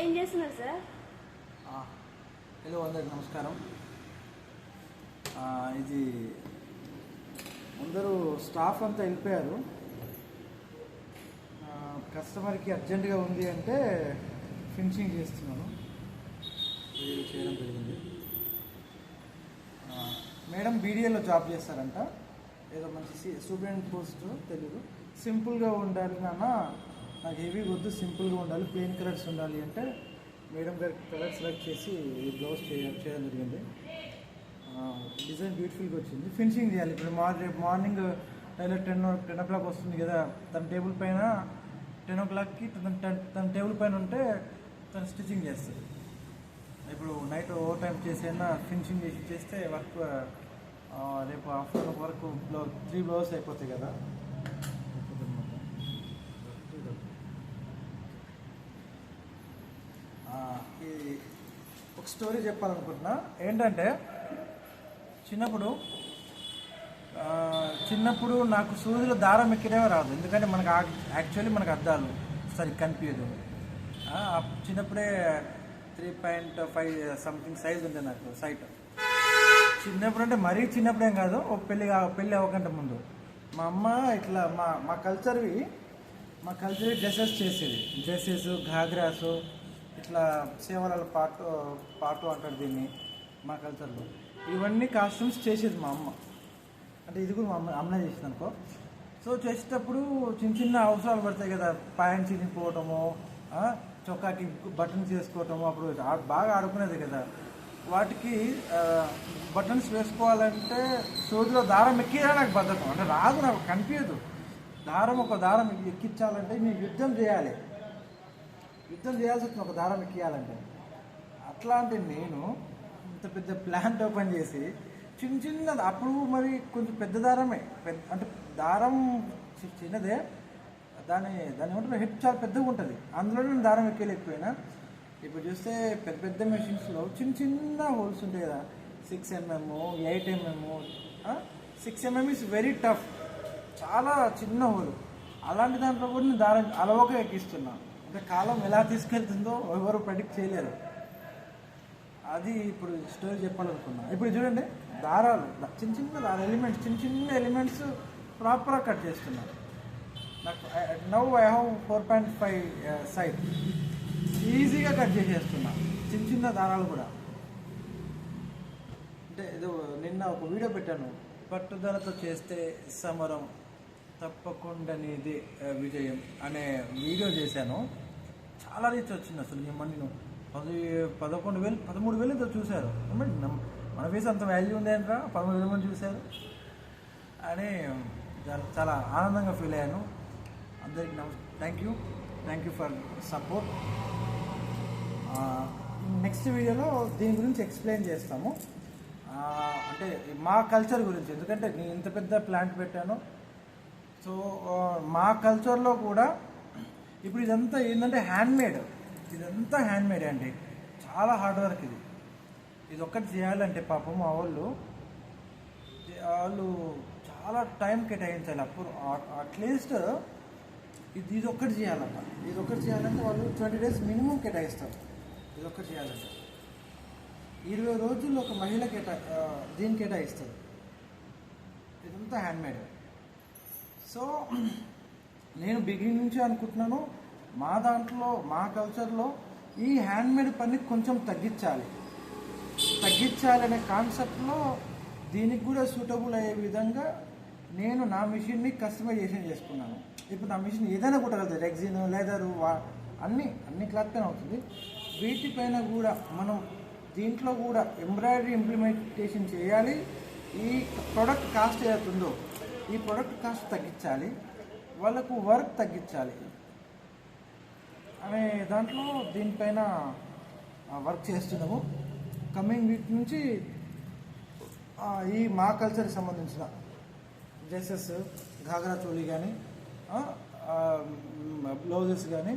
ఏం చేస్తున్నారు sir? Hello అందరికి నమస్కారం. ఇది అందరూ స్టాఫ్ అంతా వెళ్ళిపోయారు. కస్టమర్కి అర్జెంటుగా ఉంది అంటే ఫినిషింగ్ చేస్తున్నాను. ఇది చేయడం జరిగింది. మేడం బీడీఏలో జాబ్ చేస్తారంట. ఏదో మంచి స్టూడెంట్ పోస్ట్ తెలీదు. సింపుల్గా ఉండాలి నాన్న, నాకు హెవీ వద్దు, సింపుల్గా ఉండాలి, ప్లెయిన్ కలర్స్ ఉండాలి అంటే మేడం గారికి కలర్ సెలెక్ట్ చేసి ఈ బ్లౌజ్ చేయడం జరిగింది. డిజైన్ బ్యూటిఫుల్గా వచ్చింది. ఫినిషింగ్ చేయాలి. ఇప్పుడు రేపు మార్నింగ్ టైలర్ 10 o'clock వస్తుంది కదా, తన టేబుల్ పైన 10 o'clockకి తన టేబుల్ పైన ఉంటే తను స్టిచ్చింగ్ చేస్తుంది. ఇప్పుడు నైట్ ఓవర్ టైం చేసైనా ఫినిషింగ్ చేసి చేస్తే వర్క్ రేపు ఆఫ్టర్నూన్ వరకు 3 బ్లౌజెస్ అయిపోతాయి కదా. ఇది ఒక స్టోరీ చెప్పాలనుకుంటున్నా. ఏంటంటే చిన్నప్పుడు నాకు సూదిలో దారం ఎక్కడమే రాదు. ఎందుకంటే మనకు యాక్చువల్లీ మనకు అద్దాలు సరిగ్గా కనిపించదు. చిన్నప్పుడే 3.5 సంథింగ్ సైజ్ ఉంది నాకు సైట్. చిన్నప్పుడు అంటే మరీ చిన్నప్పుడేం కాదు, ఒక పెళ్ళి అవ్వకంటే ముందు మా అమ్మ ఇట్లా మా కల్చర్వి డ్రెస్సెస్ చేసేది. డ్రెస్సెస్, ఘాగ్రాసు, ఇట్లా సేవల పాటు అంటారు దీన్ని మా కల్చర్లో. ఇవన్నీ కాస్ట్యూమ్స్ చేసేది మా అమ్మ. అంటే ఇది కూడా మా అమ్మ చేసింది అనుకో. సో చేసేటప్పుడు చిన్న అవసరాలు పడతాయి కదా, ప్యాంట్ చినిపోవటము, చొక్కాకి బటన్స్ వేసుకోవటము, అప్పుడు బాగా ఆడుకునేది కదా. వాటికి బటన్స్ వేసుకోవాలంటే సూదిలో దారం ఎక్కిరా నాకు బద్ధకం, అంటే రాదు, నాకు కనిపించదు. ఒక దారం ఎక్కించాలంటే నేను యుద్ధం చేయాల్సి వస్తుంది ఒక దారం ఎక్కియాలంటే. అట్లాంటి నేను ఇంత పెద్ద ప్లాంట్ ఓపెన్ చేసి చిన్నది, అప్పుడు మరి కొంచెం పెద్ద దారమే, అంటే దారం చిన్నదే, దాని ఏమంటారు హెడ్ చాలా పెద్దగా ఉంటుంది. అందులో నేను దారం ఎక్కలేకపోయినా. ఇప్పుడు చూస్తే పెద్ద మెషిన్స్లో చిన్న హోల్స్ ఉంటాయి కదా, 6 mm, 8 mm. 6 mm is very tough, చాలా చిన్న హోల్. అలాంటి దాంట్లో కూడా నేను దారం అలవగా ఎక్కిస్తున్నాను. అంటే కాలం ఎలా తీసుకెళ్తుందో ఎవరు ప్రెడిక్ట్ చేయలేరు. అది ఇప్పుడు స్టోరీ చెప్పాలనుకున్నా. ఇప్పుడు చూడండి, దారాలు చిన్న ఎలిమెంట్స్ ప్రాపర్గా కట్ చేస్తున్నాను. నాకు నవ్ ఐ హ్యావ్ 4.5 సైజ్, ఈజీగా కట్ చేసేస్తున్నా చిన్న దారాలు కూడా. అంటే ఏదో నిన్న ఒక వీడియో పెట్టాను, పట్టుదలతో చేస్తే సమరం తప్పకుండా నీదే విజయం అనే వీడియో చేశాను. చాలా రీచ్ వచ్చింది. అసలు నేను 11,000 13,000 చూశారు. మన ఫేస్ అంత వాల్యూ ఉంది ఏంట్రా, 13,000 మంది చూశారు అని చాలా ఆనందంగా ఫీల్ అయ్యాను. అందరికి thank you for support. Next వీడియోలో దీని గురించి ఎక్స్ప్లెయిన్ చేస్తాము. అంటే మా కల్చర్ గురించి, ఎందుకంటే నేను ఇంత పెద్ద ప్లాంట్ పెట్టాను. సో మా కల్చర్లో కూడా ఇప్పుడు ఇదంతా ఏంటంటే ఇదంతా హ్యాండ్మేడ్ అండి. చాలా హార్డ్ వర్క్ ఇది ఒక్కటి చేయాలంటే పాపం మా వాళ్ళు చాలా టైం కేటాయించాలి. అప్పుడు అట్లీస్ట్ ఇది ఒక్కటి చేయాలంట. ఇది ఒక్కటి చేయాలంటే వాళ్ళు 20 days మినిమం కేటాయిస్తారు. ఇది ఒక్కటి చేయాలంటే 20 రోజుల్లో ఒక మహిళ దీన్ని కేటాయిస్తారు. ఇదంతా హ్యాండ్మేడ్. సో నేను బిగినింగ్ నుంచి అనుకుంటున్నాను, మా దాంట్లో మా కల్చర్లో ఈ హ్యాండ్మేడ్ పని కొంచెం తగ్గించాలి అనే కాన్సెప్ట్లో దీనికి కూడా సూటబుల్ అయ్యే విధంగా నేను నా మిషన్ని కస్టమైజేషన్ చేసుకున్నాను. ఇప్పుడు నా మిషన్ ఏదైనా కుట్టగలుగుతుంది, రెగ్జిన్, లెదరు, అన్ని క్లాత్ పైన అవుతుంది. వీటిపైన కూడా మనం దీంట్లో కూడా ఎంబ్రాయిడరీ ఇంప్లిమెంటేషన్ చేయాలి. ఈ ప్రోడక్ట్ కాస్ట్ ఏదైతుందో ఈ ప్రోడక్ట్ కాస్ట్ తగ్గించాలి, వాళ్ళకు వర్క్ తగ్గించాలి అనే దాంట్లో దీనిపైన వర్క్ చేస్తున్నాము. కమింగ్ వీక్ నుంచి ఈ మా కల్చర్కి సంబంధించిన డ్రెస్సెస్, ఘాగ్రా చోళీ కానీ, బ్లౌజెస్ కానీ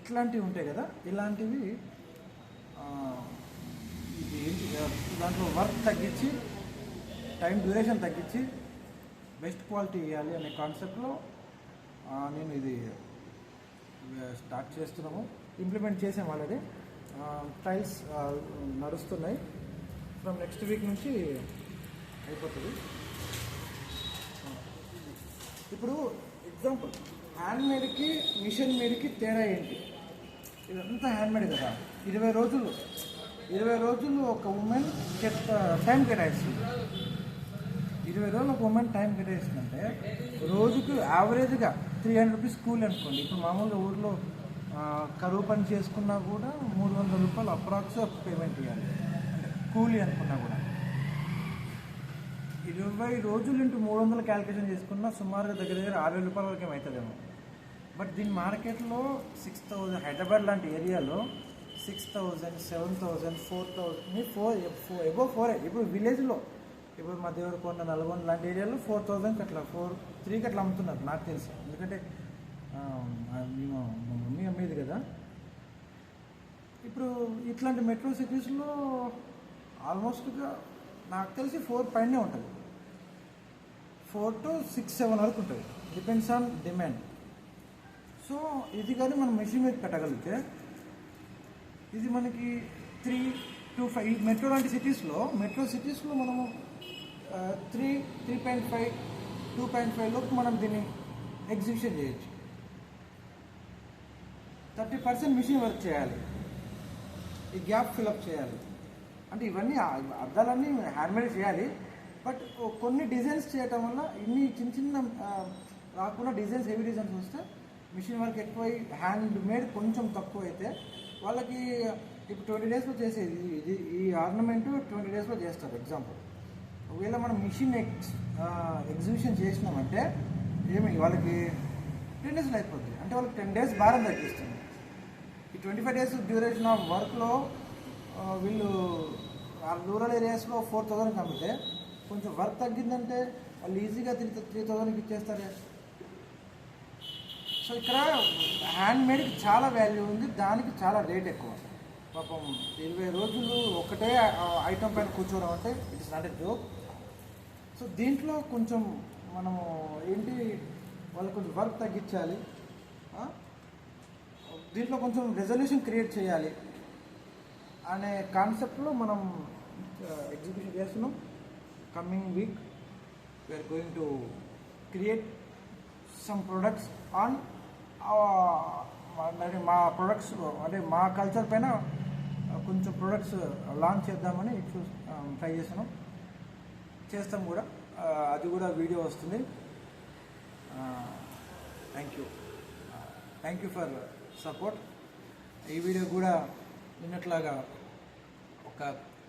ఇట్లాంటివి ఉంటాయి కదా, ఇలాంటివి దాంట్లో వర్క్ తగ్గించి, టైం డ్యూరేషన్ తగ్గించి బెస్ట్ క్వాలిటీ ఇవ్వాలి అనే కాన్సెప్ట్లో నేను ఇది స్టార్ట్ చేస్తున్నాము. ఇంప్లిమెంట్ చేసాం ఆల్రెడీ. ట్రయల్స్ నడుస్తున్నాయి. ఫ్రమ్ నెక్స్ట్ వీక్ నుంచి అయిపోతుంది. ఇప్పుడు ఎగ్జాంపుల్, హ్యాండ్మేడ్కి మిషన్ మేడ్కి తేడా ఏంటి? ఇదంతా హ్యాండ్మేడ్ కదా. 20 రోజులు ఒక ఉమెన్ టైం కేటాయిస్తుంది. 20 రోజులు ఒక ఉమెన్ టైం కేటాయిస్తుందంటే రోజుకు యావరేజ్గా 300 రూపీస్ కూలీ అనుకోండి. ఇప్పుడు మామూలుగా ఊర్లో కరువు పని చేసుకున్నా కూడా 300 రూపాయలు అప్రాక్స్ పేమెంట్ ఇవ్వాలి, అంటే కూలీ అనుకున్నా కూడా. 20 రోజులు ఇంటూ 300 క్యాలిక్యులేషన్ చేసుకున్నా సుమారుగా దగ్గర 6,000 రూపాయల వరకు ఏమవుతుందేమో. బట్ దీని మార్కెట్లో 6,000, హైదరాబాద్ లాంటి ఏరియాలో 6,000, 7,000, 4,000, ఎబో 4. ఇప్పుడు విలేజ్లో, ఇప్పుడు మా దేవరకొండ, నల్గొండ లాంటి ఏరియాలో 4,000కి అట్లా 3కి అట్లా అమ్ముతున్నారు నాకు తెలిసి. ఎందుకంటే మేము మా మమ్మీ అమ్మేది కదా. ఇప్పుడు ఇట్లాంటి మెట్రో సిటీస్లో ఆల్మోస్ట్గా నాకు తెలిసి 4 పైనే ఉంటుంది. 4 to 6, 7 వరకు ఉంటుంది, డిపెండ్స్ ఆన్ డిమాండ్. సో ఇది కానీ మనం మెషిన్ మీద పెట్టగలిగితే ఇది మనకి 3 to 5 మెట్రో లాంటి సిటీస్లో మనము 3.5, 2.5 లోపు మనం దీన్ని ఎగ్జిబిషన్ చేయొచ్చు. 30% మిషన్ వర్క్ చేయాలి, ఈ గ్యాప్ ఫిలప్ చేయాలి. అంటే ఇవన్నీ అద్దాలన్నీ హ్యాండ్మేడ్ చేయాలి. బట్ కొన్ని డిజైన్స్ చేయటం వల్ల ఇన్ని చిన్న రాకుండా డిజైన్స్, హెవీ డిజైన్స్ వస్తే మిషన్ వర్క్ ఎక్కువ, హ్యాండ్ మేడ్ కొంచెం తక్కువ అయితే వాళ్ళకి ఇప్పుడు 20 డేస్లో చేసేది ఈ ఆర్నమెంట్ 20 డేస్లో చేస్తారు ఎగ్జాంపుల్. ఒకవేళ మనం మిషన్ ఎగ్జిబిషన్ చేసినామంటే వాళ్ళకి 10 డేస్లో అయిపోతుంది. అంటే వాళ్ళకి 10 డేస్ భారం తగ్గిస్తుంది. ఈ 25 డేస్ డ్యూరేషన్ ఆఫ్ వర్క్లో వీళ్ళు రూరల్ ఏరియాస్లో 4,000కి అమ్మితే కొంచెం వర్క్ తగ్గిందంటే వాళ్ళు ఈజీగా 3,000కి ఇచ్చేస్తారు. సో ఇక్కడ హ్యాండ్మేడ్కి చాలా వాల్యూ ఉంది, దానికి చాలా రేట్ ఎక్కువ. పాపం 20 రోజులు ఒకటే ఐటమ్ పైన కూర్చోవడం అంటే it's not a joke. So దీంట్లో కొంచెం మనము వాళ్ళకి కొంచెం వర్క్ తగ్గించాలి, దీంట్లో కొంచెం రెజల్యూషన్ క్రియేట్ చేయాలి అనే కాన్సెప్ట్లో మనం ఎగ్జిబిషన్ చేస్తున్నాం. Coming week we are going to create some products on మా ప్రొడక్ట్స్, అంటే మా కల్చర్ పైన కొంచెం ప్రొడక్ట్స్ లాంచ్ చేద్దామని ట్రై చేస్తాం కూడా. అది కూడా వీడియో వస్తుంది. Thank you for support. ఈ వీడియో కూడా నిన్నట్లాగా ఒక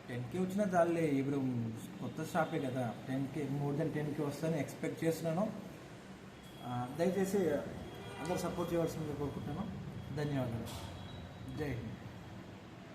10K వచ్చినా చాలే. ఇప్పుడు కొత్త షాపే కదా, 10K, మోర్ దెన్ 10K వస్తుందని ఎక్స్పెక్ట్ చేస్తున్నాను. దయచేసి అందరూ సపోర్ట్ చేయవలసిందిగా కోరుకుంటున్నాను. ధన్యవాదాలు. జై హింద్.